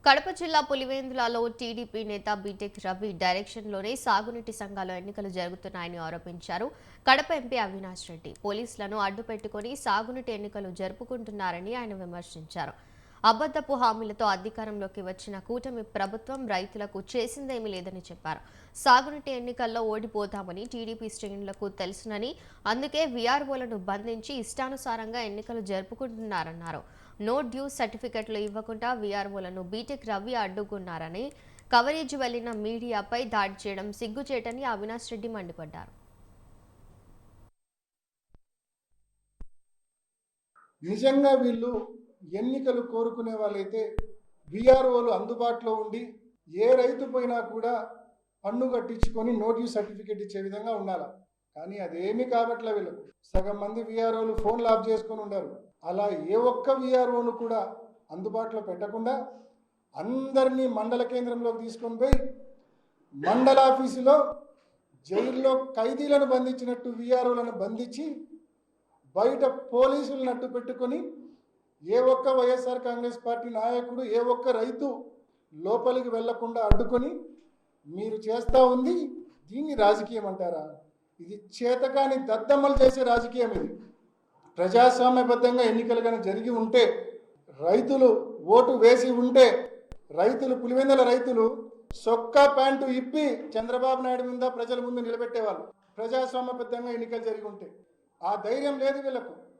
కడప జిల్లా పులివెందులలో టీడీపీ నేత బీటెక్ రవి డైరెక్షన్లోనే సాగునీటి సంఘాల ఎన్నికలు జరుగుతున్నాయని ఆరోపించారు. కడప ఎంపీ అవినాష్ రెడ్డి పోలీసులను అడ్డుపెట్టుకుని సాగునీటి ఎన్నికలు జరుపుకుంటున్నారని ఆయన విమర్శించారు. అబద్ధపు హామీలతో అధికారంలోకి వచ్చిన కూటమి ప్రభుత్వం రైతులకు చేసిందేమీ లేదని చెప్పారు. సాగునీటి ఎన్నికల్లో ఓడిపోతామని టీడీపీ శ్రేణులకు తెలుసునని, అందుకే వీఆర్ఓలను బంధించి ఇష్టానుసారంగా ఎన్నికలు జరుపుకుంటున్నారన్నారు. నో డ్యూ సర్టిఫికెట్లు ఇవ్వకుండా వీఆర్ఓలను బీటెక్ రవి అడ్డుకున్నారని, కవరేజ్ వెళ్లిన మీడియాపై దాడి చేయడం సిగ్గుచేటని అవినాష్ రెడ్డి మండిపడ్డారు. నిజంగా వీళ్ళు ఎన్నికలు కోరుకునే వాళ్ళైతే వీఆర్ఓలు అందుబాటులో ఉండి ఏ రైతు పోయినా కూడా పన్ను కట్టించుకొని నో డ్యూ సర్టిఫికేట్ ఇచ్చే విధంగా ఉండాలి. కానీ అదేమీ కాబట్లే వీళ్ళకు. సగం మంది వీఆర్ఓలు ఫోన్లు ఆఫ్ చేసుకొని ఉండారు. అలా ఏ ఒక్క వీఆర్ఓను కూడా అందుబాటులో పెట్టకుండా అందరినీ మండల కేంద్రంలోకి తీసుకొని పోయి మండల ఆఫీసులో జైల్లో ఖైదీలను బంధించినట్టు వీఆర్ఓలను బంధించి బయట పోలీసులను అడ్డు పెట్టుకొని ఏ ఒక్క వైఎస్ఆర్ కాంగ్రెస్ పార్టీ నాయకుడు ఏ ఒక్క రైతు లోపలికి వెళ్లకుండా అడ్డుకొని మీరు చేస్తూ ఉంది దీన్ని రాజకీయం అంటారా? ఇది చేతకాని దద్దమ్మలు చేసే రాజకీయం. ఇది ప్రజాస్వామ్యబద్ధంగా ఎన్నికలు కానీ జరిగి ఉంటే, రైతులు ఓటు వేసి ఉంటే, రైతులు పులివెందుల రైతులు సొక్కా ప్యాంటు ఇప్పి చంద్రబాబు నాయుడు ముందు ప్రజల ముందు నిలబెట్టేవాళ్ళు. ప్రజాస్వామ్యబద్ధంగా ఎన్నికలు జరిగి ఉంటే ఆ ధైర్యం లేదు వీళ్ళకు.